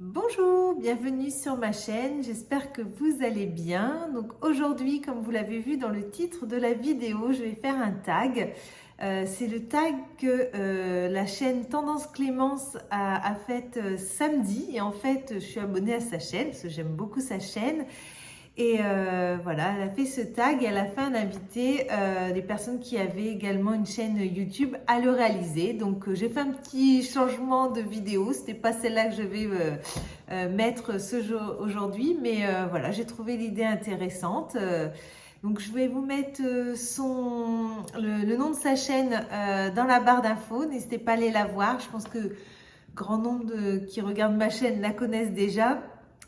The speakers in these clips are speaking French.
Bonjour, bienvenue sur ma chaîne, j'espère que vous allez bien. Donc aujourd'hui, comme vous l'avez vu dans le titre de la vidéo, je vais faire un tag. C'est le tag que la chaîne Tendance Clémence a fait samedi. Et en fait, je suis abonnée à sa chaîne parce que j'aime beaucoup sa chaîne. Et voilà, elle a fait ce tag et à la fin, elle a invité les personnes qui avaient également une chaîne YouTube à le réaliser. Donc, j'ai fait un petit changement de vidéo. C'était pas celle-là que je vais mettre ce jour aujourd'hui, mais voilà, j'ai trouvé l'idée intéressante. Donc, je vais vous mettre le nom de sa chaîne dans la barre d'infos. N'hésitez pas à aller la voir. Je pense que grand nombre qui regardent ma chaîne la connaissent déjà.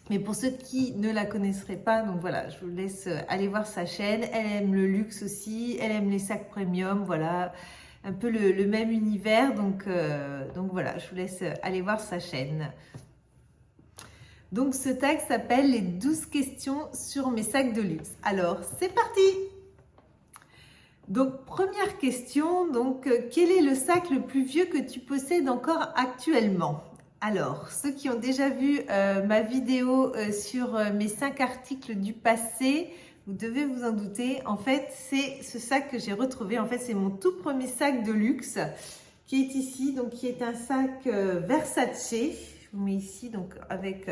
Mais pour ceux qui ne la connaisseraient pas, donc voilà, je vous laisse aller voir sa chaîne. Elle aime le luxe aussi, elle aime les sacs premium, voilà, un peu le même univers. Donc voilà, je vous laisse aller voir sa chaîne. Donc ce tag s'appelle les 12 questions sur mes sacs de luxe. Alors, c'est parti! Donc, première question, quel est le sac le plus vieux que tu possèdes encore actuellement? Alors, ceux qui ont déjà vu ma vidéo sur mes 5 articles du passé, vous devez vous en douter. En fait, c'est ce sac que j'ai retrouvé. En fait, c'est mon tout premier sac de luxe qui est ici, donc qui est un sac Versace. Je vous mets ici, donc avec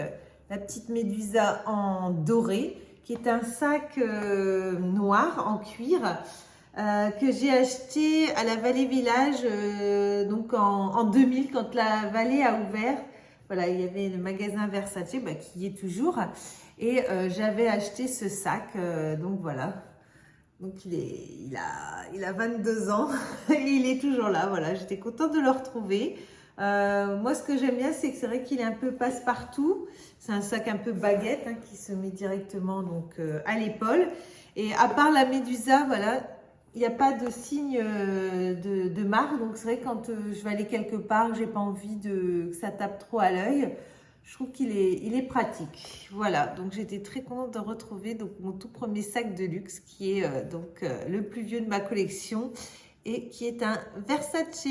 la petite médusa en doré, qui est un sac noir en cuir. Que j'ai acheté à la Vallée Village donc en 2000 quand la Vallée a ouvert. Voilà, il y avait le magasin Versace qui y est toujours et j'avais acheté ce sac. Donc voilà, donc il a 22 ans et il est toujours là. Voilà, j'étais contente de le retrouver. Moi, ce que j'aime bien, c'est que c'est vrai qu'il est un peu passe-partout. C'est un sac un peu baguette qui se met directement donc à l'épaule. Et à part la médusa, voilà, il n'y a pas de signe de marque. Donc c'est vrai quand je vais aller quelque part, j'ai pas envie que ça tape trop à l'œil. Je trouve il est pratique. Voilà, donc j'étais très contente de retrouver donc mon tout premier sac de luxe qui est le plus vieux de ma collection et qui est un Versace.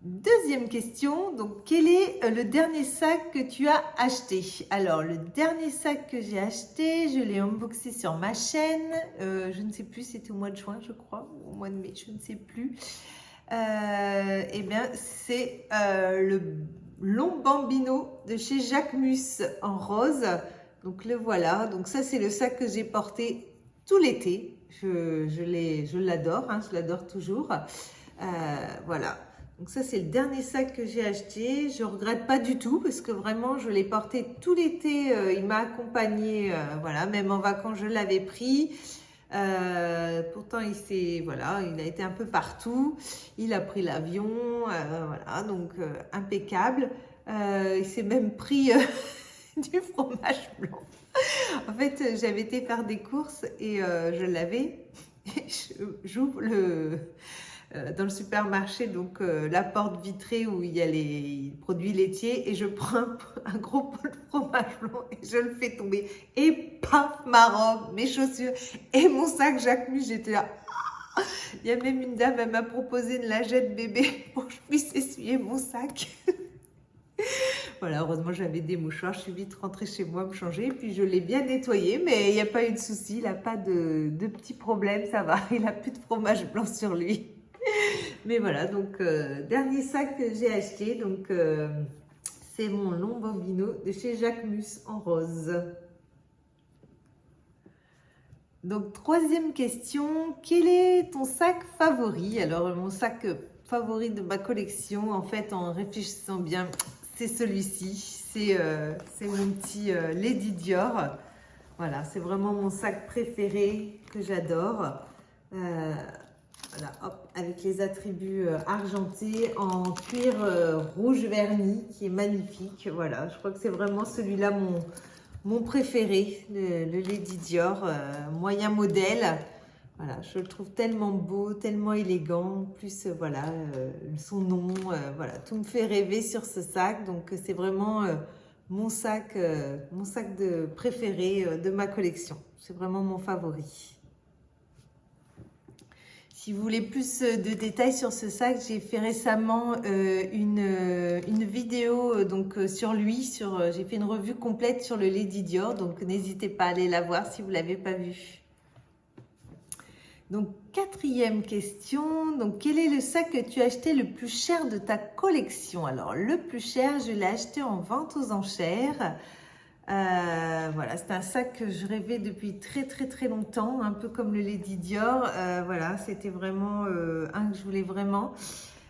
Deuxième question, donc quel est le dernier sac que tu as acheté? Alors le dernier sac que j'ai acheté, je l'ai unboxé sur ma chaîne, je ne sais plus, c'était au mois de juin je crois, ou au mois de mai, je ne sais plus. Eh bien c'est le long bambino de chez Jacquemus en rose, donc le voilà, donc ça c'est le sac que j'ai porté tout l'été, je l'adore, je l'adore toujours, voilà. Donc ça, c'est le dernier sac que j'ai acheté. Je ne regrette pas du tout parce que vraiment, je l'ai porté tout l'été. Il m'a accompagné, voilà, même en vacances, je l'avais pris. Pourtant, voilà, il a été un peu partout. Il a pris l'avion, voilà, donc impeccable. Il s'est même pris du fromage blanc. En fait, j'avais été faire des courses et je l'avais. J'ouvre dans le supermarché, donc la porte vitrée où il y a les produits laitiers et je prends un gros pot de fromage blanc et je le fais tomber et paf, ma robe, mes chaussures et mon sac Jacquemus, j'étais là. Il y a même une dame, elle m'a proposé une lingette bébé pour que je puisse essuyer mon sac. Voilà, heureusement j'avais des mouchoirs, je suis vite rentrée chez moi me changer, puis je l'ai bien nettoyé, mais il n'y a pas eu de souci, il n'a pas de petits problèmes, ça va, il n'a plus de fromage blanc sur lui. Mais voilà, donc dernier sac que j'ai acheté, donc c'est mon long bambino de chez Jacquemus en rose. Donc troisième question, quel est ton sac favori? Alors mon sac favori de ma collection, en fait en réfléchissant bien, c'est celui-ci, c'est mon petit Lady Dior. Voilà, c'est vraiment mon sac préféré que j'adore. Voilà, hop, avec les attributs argentés en cuir rouge verni qui est magnifique. Voilà, je crois que c'est vraiment celui-là mon préféré, le Lady Dior, moyen modèle. Voilà, je le trouve tellement beau, tellement élégant. En plus, voilà, son nom, voilà, tout me fait rêver sur ce sac. Donc, c'est vraiment mon sac de préféré de ma collection. C'est vraiment mon favori. Si vous voulez plus de détails sur ce sac, j'ai fait récemment une vidéo sur lui. J'ai fait une revue complète sur le Lady Dior, donc n'hésitez pas à aller la voir si vous ne l'avez pas vue. Donc, quatrième question. Donc, quel est le sac que tu as acheté le plus cher de ta collection? Alors, le plus cher, je l'ai acheté en vente aux enchères. Voilà, c'est un sac que je rêvais depuis très longtemps, un peu comme le Lady Dior. Voilà, c'était vraiment un que je voulais vraiment,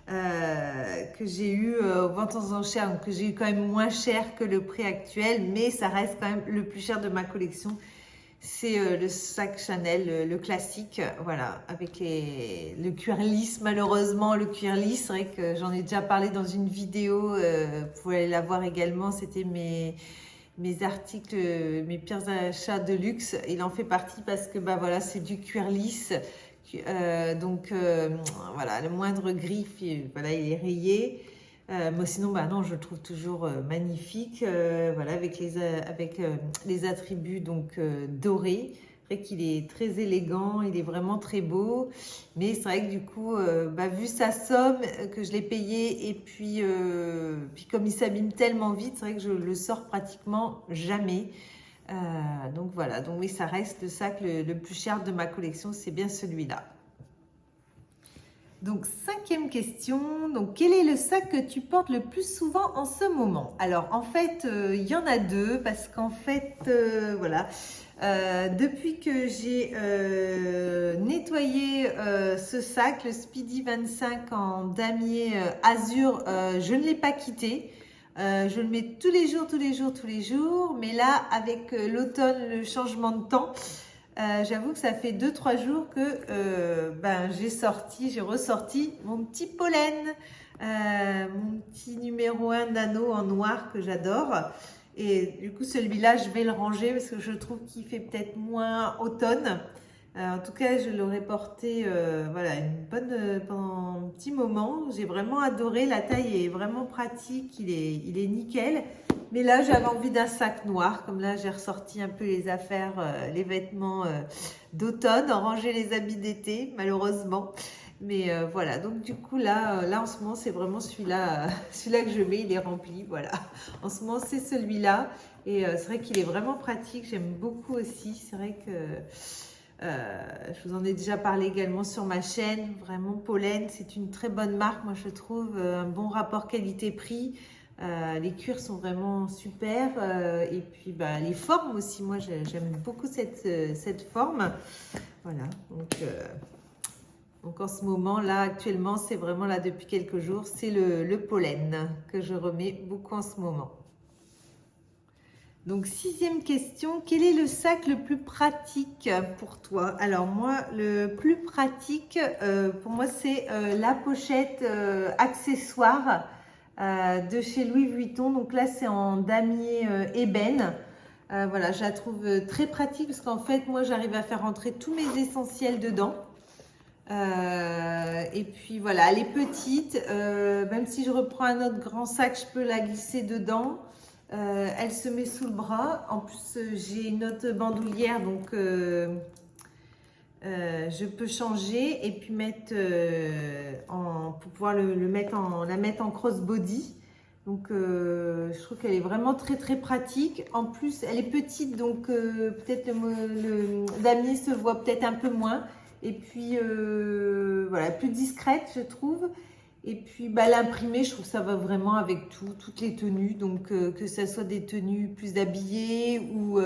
que j'ai eu vente aux enchères, donc que j'ai eu quand même moins cher que le prix actuel, mais ça reste quand même le plus cher de ma collection. C'est le sac Chanel, le classique, voilà, avec le cuir lisse. Malheureusement, le cuir lisse, c'est vrai que j'en ai déjà parlé dans une vidéo, vous pouvez aller la voir également, c'était mes articles, mes pires achats de luxe. Il en fait partie parce que bah voilà, c'est du cuir lisse, voilà, le moindre griffe, voilà, il est rayé. Moi sinon, bah non, je le trouve toujours magnifique, voilà, avec les attributs dorés. C'est vrai qu'il est très élégant, il est vraiment très beau, mais c'est vrai que du coup, vu sa somme que je l'ai payé, et puis comme il s'abîme tellement vite, c'est vrai que je le sors pratiquement jamais. Donc voilà, donc oui, ça reste le sac le plus cher de ma collection, c'est bien celui-là. Donc, cinquième question. Donc, quel est le sac que tu portes le plus souvent en ce moment? Alors, en fait, il y en a deux parce qu'en fait, voilà, depuis que j'ai nettoyé ce sac, le Speedy 25 en damier azur, je ne l'ai pas quitté. Je le mets tous les jours. Mais là, avec l'automne, le changement de temps, j'avoue que ça fait 2-3 jours que j'ai ressorti mon petit pollen, mon petit numéro 1 nano en noir que j'adore. Et du coup, celui-là, je vais le ranger parce que je trouve qu'il fait peut-être moins automne. En tout cas, je l'aurais porté voilà, pendant un petit moment. J'ai vraiment adoré. La taille est vraiment pratique. Il est nickel. Mais là, j'avais envie d'un sac noir. Comme là, j'ai ressorti un peu les affaires, les vêtements d'automne, ranger les habits d'été, malheureusement. Mais voilà, donc du coup, là en ce moment, c'est vraiment celui-là celui-là que je mets. Il est rempli, voilà. En ce moment, c'est celui-là. Et c'est vrai qu'il est vraiment pratique. J'aime beaucoup aussi. C'est vrai que je vous en ai déjà parlé également sur ma chaîne. Vraiment, Pollen, c'est une très bonne marque. Moi, je trouve un bon rapport qualité-prix. Les cuirs sont vraiment super. Et puis, les formes aussi. Moi, j'aime beaucoup cette forme. Voilà. Donc, en ce moment, là, actuellement, c'est vraiment là depuis quelques jours. C'est le pollen que je remets beaucoup en ce moment. Donc, sixième question, quel est le sac le plus pratique pour toi? Alors, moi, le plus pratique, pour moi, c'est la pochette accessoire de chez Louis Vuitton. Donc là, c'est en damier ébène. Voilà, je la trouve très pratique parce qu'en fait, moi, j'arrive à faire rentrer tous mes essentiels dedans. Et puis voilà, elle est petite. Même si je reprends un autre grand sac, je peux la glisser dedans. Elle se met sous le bras. En plus, j'ai une autre bandoulière, donc je peux changer et puis mettre pour pouvoir la mettre en crossbody. Donc, je trouve qu'elle est vraiment très pratique. En plus, elle est petite, donc peut-être le damier se voit peut-être un peu moins. Et puis, voilà, plus discrète, je trouve. Et puis, l'imprimé, je trouve que ça va vraiment avec toutes les tenues. Donc, que ce soit des tenues plus habillées ou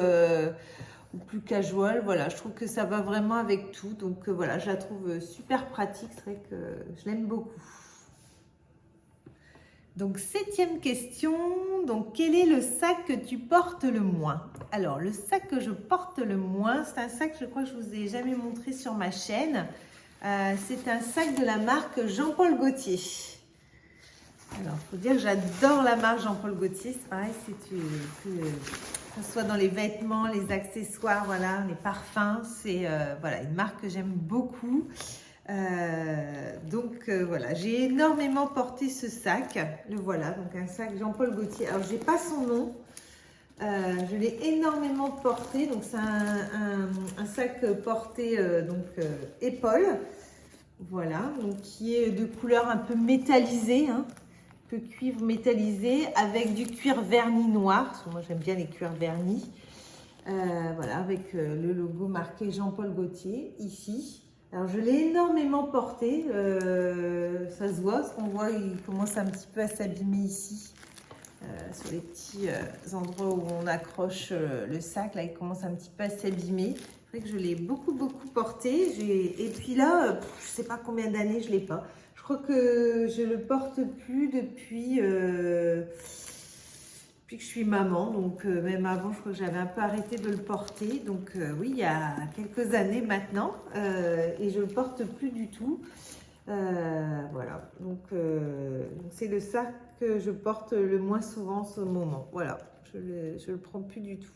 plus casual. Voilà, je trouve que ça va vraiment avec tout. Donc, voilà, je la trouve super pratique. C'est vrai que je l'aime beaucoup. Donc, septième question. Donc, quel est le sac que tu portes le moins? Alors, le sac que je porte le moins, c'est un sac, je crois que je ne vous ai jamais montré sur ma chaîne. C'est un sac de la marque Jean-Paul Gaultier. Alors, il faut dire que j'adore la marque Jean-Paul Gaultier. C'est pareil, que ce soit dans les vêtements, les accessoires, voilà, les parfums. C'est voilà, une marque que j'aime beaucoup. Voilà, j'ai énormément porté ce sac. Le voilà, donc un sac Jean-Paul Gaultier. Alors, je n'ai pas son nom. Je l'ai énormément porté. Donc, c'est un sac porté épaule. Voilà, donc qui est de couleur un peu métallisée, hein, un peu cuivre métallisé avec du cuir verni noir, parce que moi j'aime bien les cuirs vernis. Voilà, avec le logo marqué Jean-Paul Gaultier ici. Alors je l'ai énormément porté, ça se voit, parce qu'on voit il commence un petit peu à s'abîmer ici, sur les petits endroits où on accroche le sac, là il commence un petit peu à s'abîmer. C'est vrai que je l'ai beaucoup porté, et puis là, je sais pas combien d'années je l'ai pas. Je crois que je le porte plus depuis que je suis maman, donc même avant, je crois que j'avais un peu arrêté de le porter. Donc oui, il y a quelques années maintenant, et je le porte plus du tout. Voilà, donc c'est le sac que je porte le moins souvent en ce moment. Voilà, je le prends plus du tout.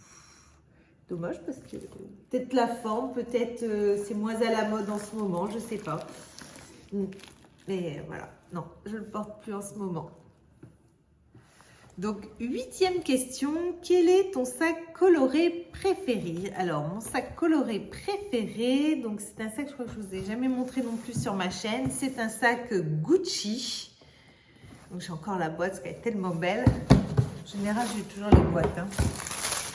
Dommage parce que peut-être la forme, peut-être c'est moins à la mode en ce moment, je sais pas. Mais voilà, non, je le porte plus en ce moment. Donc, 8e question, quel est ton sac coloré préféré? Alors, mon sac coloré préféré, donc c'est un sac, je crois que je vous ai jamais montré non plus sur ma chaîne, c'est un sac Gucci. Donc, j'ai encore la boîte parce qu'elle est tellement belle. En général, j'ai toujours les boîtes, hein.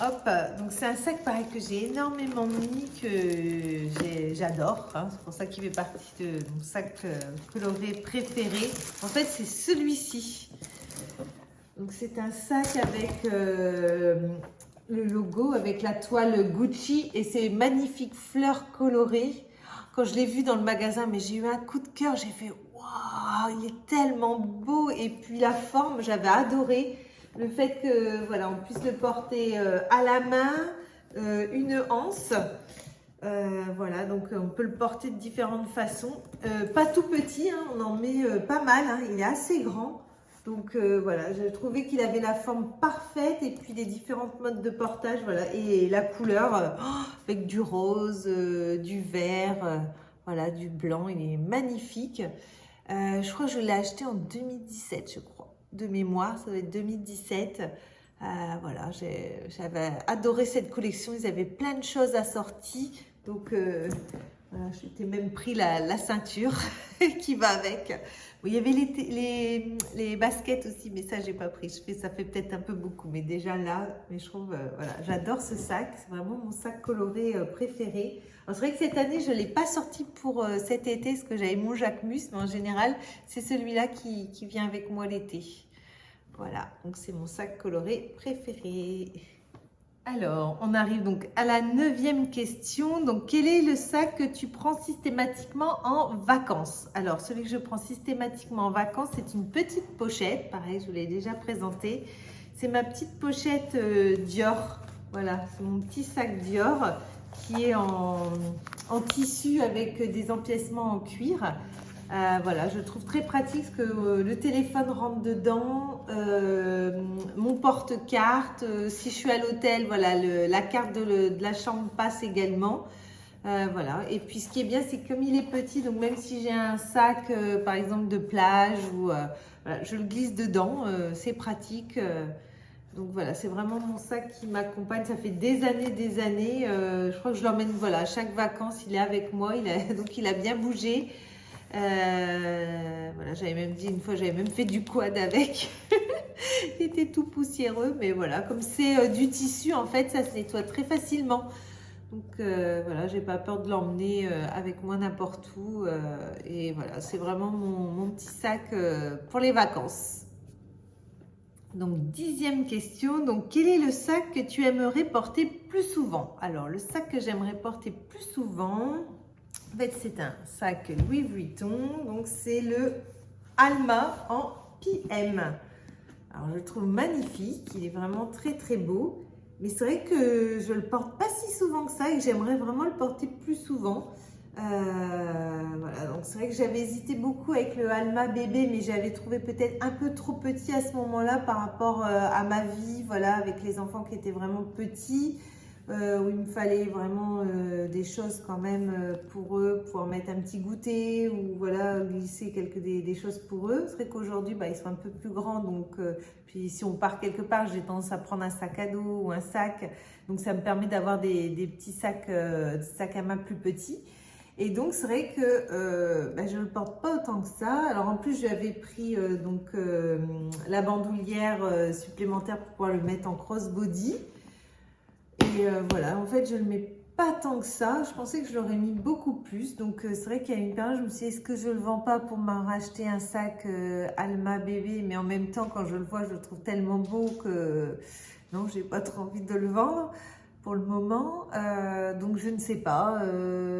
Hop, donc c'est un sac pareil que j'ai énormément mis, que j'adore, hein. C'est pour ça qu'il fait partie de mon sac coloré préféré. En fait, c'est celui-ci. Donc c'est un sac avec le logo, avec la toile Gucci et ces magnifiques fleurs colorées. Quand je l'ai vu dans le magasin, mais j'ai eu un coup de cœur, j'ai fait waouh, il est tellement beau. Et puis la forme, j'avais adoré le fait que voilà, on puisse le porter à la main, une anse. Voilà, donc on peut le porter de différentes façons. Pas tout petit, hein, on en met pas mal, hein, il est assez grand. Donc voilà, j'ai trouvé qu'il avait la forme parfaite et puis les différentes modes de portage, voilà, et la couleur avec du rose, du vert, voilà, du blanc, il est magnifique. Je crois que je l'ai acheté en 2017, je crois, de mémoire, ça doit être 2017. Voilà, j'avais adoré cette collection, ils avaient plein de choses assorties, donc voilà, je t'ai même pris la ceinture qui va avec. Bon, il y avait les baskets aussi, mais ça, j'ai pas pris. Ça fait peut-être un peu beaucoup, mais déjà là, mais je trouve, voilà, j'adore ce sac. C'est vraiment mon sac coloré préféré. Alors, c'est vrai que cette année, je ne l'ai pas sorti pour cet été, parce que j'avais mon Jacquemus, mais en général, c'est celui-là qui vient avec moi l'été. Voilà, donc c'est mon sac coloré préféré. Alors, on arrive donc à la 9e question. Donc, quel est le sac que tu prends systématiquement en vacances? Alors, celui que je prends systématiquement en vacances, c'est une petite pochette. Pareil, je vous l'ai déjà présenté. C'est ma petite pochette Dior. Voilà, c'est mon petit sac Dior qui est en tissu avec des empiècements en cuir. Voilà, je trouve très pratique parce que le téléphone rentre dedans, mon porte-carte, si je suis à l'hôtel, voilà, la carte de la chambre passe également. Voilà, et puis ce qui est bien, c'est que comme il est petit, donc même si j'ai un sac, par exemple de plage, ou voilà, je le glisse dedans, c'est pratique. Donc voilà, c'est vraiment mon sac qui m'accompagne, ça fait des années. Je crois que je l'emmène, voilà, à chaque vacances, il est avec moi, donc il a bien bougé. Voilà, j'avais même dit une fois, j'avais même fait du quad avec. Il était tout poussiéreux, mais voilà, comme c'est du tissu, en fait, ça se nettoie très facilement. Donc voilà, j'ai pas peur de l'emmener avec moi n'importe où. Et voilà, c'est vraiment mon petit sac pour les vacances. Donc 10e question, donc quel est le sac que tu aimerais porter plus souvent? Alors le sac que j'aimerais porter plus souvent, en fait, c'est un sac Louis Vuitton, donc c'est le Alma en PM. Alors, je le trouve magnifique, il est vraiment très beau, mais c'est vrai que je le porte pas si souvent que ça et que j'aimerais vraiment le porter plus souvent. Voilà, donc c'est vrai que j'avais hésité beaucoup avec le Alma bébé, mais j'avais trouvé peut-être un peu trop petit à ce moment-là par rapport à ma vie, voilà, avec les enfants qui étaient vraiment petits. Où il me fallait vraiment des choses quand même pour eux, pouvoir mettre un petit goûter ou voilà, glisser des choses pour eux. C'est vrai qu'aujourd'hui, bah, ils sont un peu plus grands, donc puis si on part quelque part, j'ai tendance à prendre un sac à dos ou un sac, donc ça me permet d'avoir des petits sacs à main plus petits. Et donc, c'est vrai que je ne le porte pas autant que ça. Alors, en plus, j'avais pris la bandoulière supplémentaire pour pouvoir le mettre en crossbody. Et voilà, en fait, je ne le mets pas tant que ça. Je pensais que je l'aurais mis beaucoup plus. Donc, c'est vrai qu'il y a une période, je me suis dit, est-ce que je ne le vends pas pour m'en racheter un sac Alma bébé? Mais en même temps, quand je le vois, je le trouve tellement beau que non, j'ai pas trop envie de le vendre pour le moment. Donc, je ne sais pas.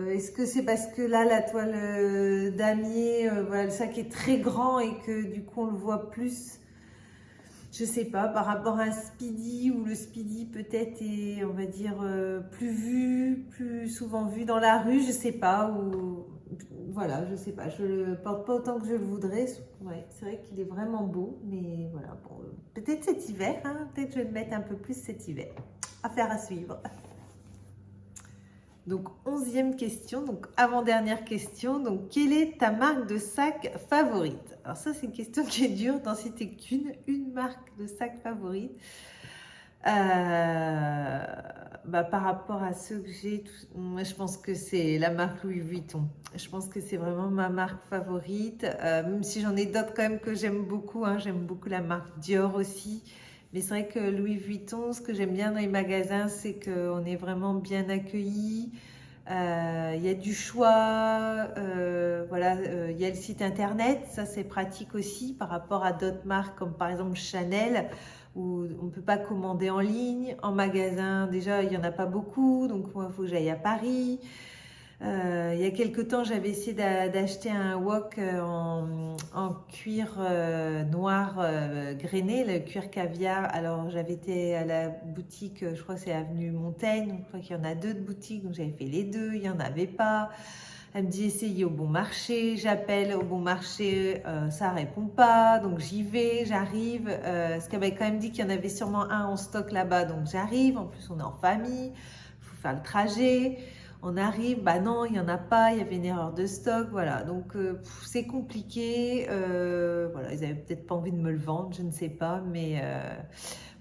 Est-ce que c'est parce que là, la toile damier, voilà, le sac est très grand et que du coup, on le voit plus? Je sais pas, par rapport à un Speedy, où le Speedy peut-être est, on va dire, plus vu, plus souvent vu dans la rue, je sais pas, ou voilà, je sais pas, je le porte pas autant que je le voudrais. Ouais, c'est vrai qu'il est vraiment beau, mais voilà, bon, peut-être cet hiver, hein, peut-être je vais le mettre un peu plus cet hiver. Affaire à suivre. Donc, 11e question, donc avant-dernière question. Donc, quelle est ta marque de sac favorite? Alors ça, c'est une question qui est dure d'en citer une marque de sac favorite. Par rapport à ceux que j'ai, moi je pense que c'est la marque Louis Vuitton. Je pense que c'est vraiment ma marque favorite, même si j'en ai d'autres quand même que j'aime beaucoup, hein. J'aime beaucoup la marque Dior aussi. Mais c'est vrai que Louis Vuitton, ce que j'aime bien dans les magasins, c'est qu'on est vraiment bien accueillis. Il y a du choix, voilà, il y a le site internet, ça c'est pratique aussi par rapport à d'autres marques comme par exemple Chanel, où on ne peut pas commander en ligne. En magasin, déjà, il n'y en a pas beaucoup, donc moi, il faut que j'aille à Paris. Il y a quelques temps, j'avais essayé d'acheter un wok en cuir noir grainé, le cuir caviar. Alors, j'avais été à la boutique, je crois que c'est avenue Montaigne, donc je crois qu'il y en a deux de boutiques, donc j'avais fait les deux, il n'y en avait pas. Elle me dit essayez au bon marché, j'appelle au bon marché, ça répond pas, donc j'y vais, j'arrive. Parce qu'elle m'avait quand même dit qu'il y en avait sûrement un en stock là-bas, donc j'arrive. En plus, on est en famille, il faut faire le trajet. On arrive, bah non, il n'y en a pas, il y avait une erreur de stock, voilà. Donc c'est compliqué. Voilà, ils avaient peut-être pas envie de me le vendre, je ne sais pas, mais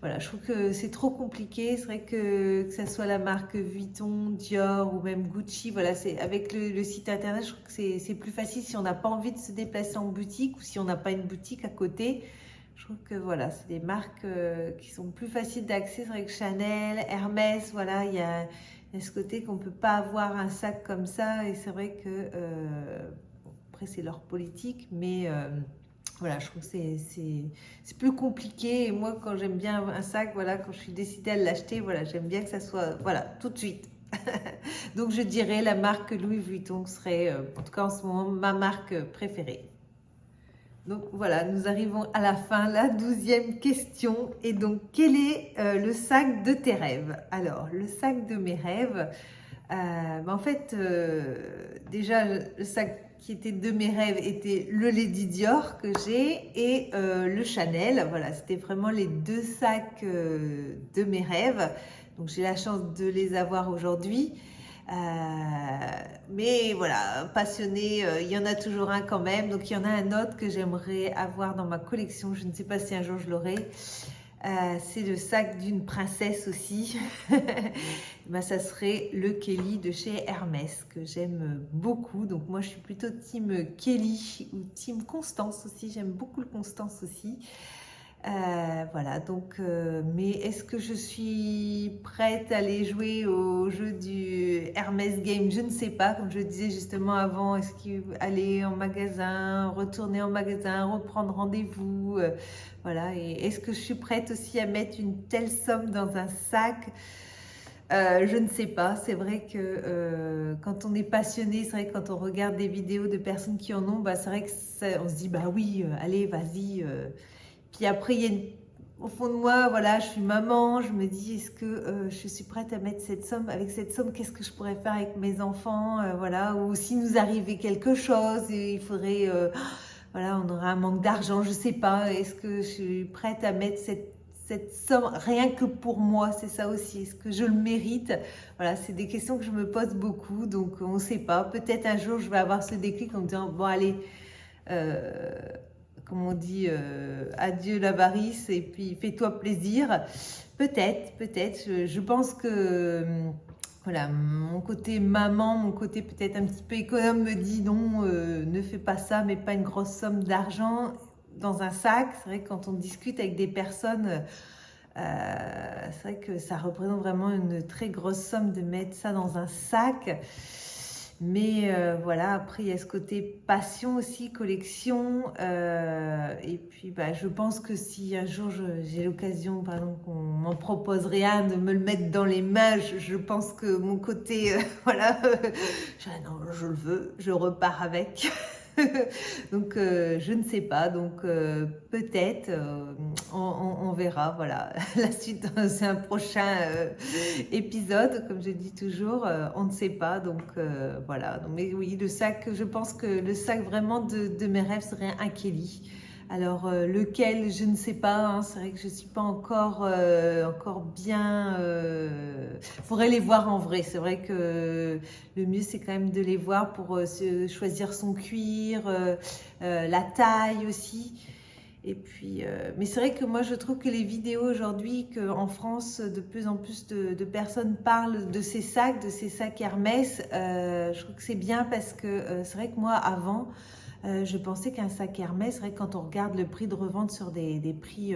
voilà, je trouve que c'est trop compliqué. C'est vrai que ça soit la marque Vuitton, Dior ou même Gucci, voilà, c'est avec le site internet, je trouve que c'est plus facile si on n'a pas envie de se déplacer en boutique ou si on n'a pas une boutique à côté. Je trouve que voilà, c'est des marques qui sont plus faciles d'accès. C'est vrai que Chanel, Hermès, voilà, il y a ce côté qu'on ne peut pas avoir un sac comme ça. Et c'est vrai que, après, c'est leur politique, mais voilà, je trouve que c'est plus compliqué. Et moi, quand j'aime bien un sac, voilà, quand je suis décidée à l'acheter, voilà, j'aime bien que ça soit, voilà, tout de suite. Donc, je dirais la marque Louis Vuitton serait, en tout cas en ce moment, ma marque préférée. Donc voilà, nous arrivons à la fin, la 12e question. Et donc, quel est le sac de tes rêves? Alors, le sac de mes rêves, en fait, déjà, le sac qui était de mes rêves était le Lady Dior que j'ai et le Chanel. Voilà, c'était vraiment les deux sacs de mes rêves. Donc, j'ai la chance de les avoir aujourd'hui. Mais voilà, passionné, il y en a toujours un quand même. Donc, il y en a un autre que j'aimerais avoir dans ma collection. Je ne sais pas si un jour je l'aurai. C'est le sac d'une princesse aussi. Ça serait le Kelly de chez Hermès que j'aime beaucoup. Donc moi je suis plutôt team Kelly ou team Constance aussi. J'aime beaucoup le Constance aussi. Voilà, donc, mais est-ce que je suis prête à aller jouer au jeu du Hermès Game? Je ne sais pas, comme je disais justement avant, est-ce qu'aller en magasin, retourner en magasin, reprendre rendez-vous, voilà, et est-ce que je suis prête aussi à mettre une telle somme dans un sac? Je ne sais pas, c'est vrai que quand on est passionné, c'est vrai que quand on regarde des vidéos de personnes qui en ont, c'est vrai que on se dit, bah oui, allez, vas-y. Puis après, il y a au fond de moi, voilà, je suis maman, je me dis, est-ce que je suis prête à mettre cette somme? Avec cette somme, qu'est-ce que je pourrais faire avec mes enfants? Voilà, ou si nous arrivait quelque chose, et il faudrait, voilà, on aurait un manque d'argent, je sais pas, est-ce que je suis prête à mettre cette somme rien que pour moi? C'est ça aussi, est-ce que je le mérite? Voilà, c'est des questions que je me pose beaucoup, donc on ne sait pas. Peut-être un jour, je vais avoir ce déclic en me disant, bon, allez, comme on dit, adieu l'avarice et puis fais-toi plaisir. Peut-être, peut-être. Je pense que voilà, mon côté maman, mon côté peut-être un petit peu économe me dit non, ne fais pas ça, mais pas une grosse somme d'argent dans un sac. C'est vrai que quand on discute avec des personnes, c'est vrai que ça représente vraiment une très grosse somme de mettre ça dans un sac. Mais voilà, après il y a ce côté passion aussi, collection. Et puis je pense que si un jour j'ai l'occasion, par exemple, qu'on m'en propose rien, de me le mettre dans les mains, je pense que mon côté, voilà, non, je le veux, je repars avec. Donc je ne sais pas, donc peut-être, on verra, voilà. La suite, c'est un prochain épisode, comme je dis toujours, on ne sait pas, donc voilà. Donc, mais oui, le sac, je pense que le sac vraiment de mes rêves serait un Kelly. Alors lequel, je ne sais pas, hein, c'est vrai que je ne suis pas encore bien... faudrait les voir en vrai, c'est vrai que le mieux c'est quand même de les voir pour choisir son cuir, la taille aussi. Et puis, mais c'est vrai que moi je trouve que les vidéos aujourd'hui, qu'en France de plus en plus de personnes parlent de ces sacs Hermès, je trouve que c'est bien parce que c'est vrai que moi avant, je pensais qu'un sac Hermès, c'est vrai que quand on regarde le prix de revente sur des prix...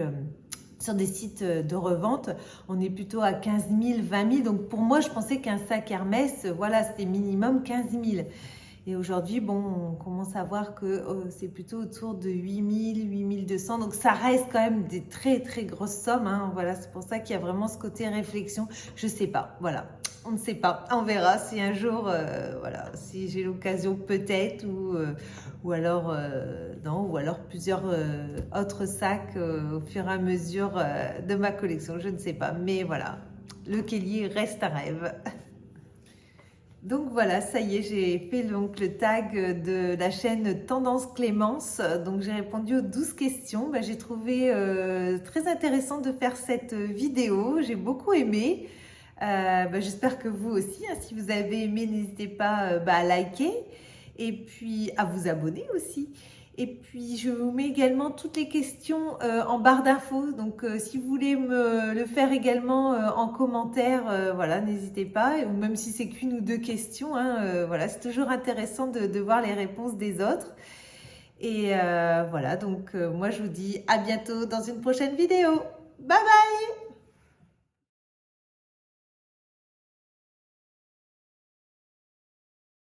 sur des sites de revente, on est plutôt à 15 000, 20 000. Donc pour moi, je pensais qu'un sac Hermès, voilà, c'était minimum 15 000. Et aujourd'hui, bon, on commence à voir que c'est plutôt autour de 8 000, 8 200. Donc ça reste quand même des très très grosses sommes, hein. Voilà, c'est pour ça qu'il y a vraiment ce côté réflexion. Je sais pas, voilà. On ne sait pas, on verra si un jour, voilà, si j'ai l'occasion peut-être, ou alors non, ou alors plusieurs autres sacs au fur et à mesure de ma collection, je ne sais pas, mais voilà, le Kelly reste un rêve. Donc voilà, ça y est, j'ai fait donc le tag de la chaîne Tendance Clémence. Donc j'ai répondu aux 12 questions. J'ai trouvé très intéressant de faire cette vidéo. J'ai beaucoup aimé. J'espère que vous aussi, hein. Si vous avez aimé, n'hésitez pas à liker et puis à vous abonner aussi. Et puis, je vous mets également toutes les questions en barre d'infos. Donc, si vous voulez me le faire également en commentaire, voilà, n'hésitez pas. Ou même si c'est qu'une ou deux questions, hein, voilà, c'est toujours intéressant de voir les réponses des autres. Et voilà, donc moi, je vous dis à bientôt dans une prochaine vidéo. Bye bye!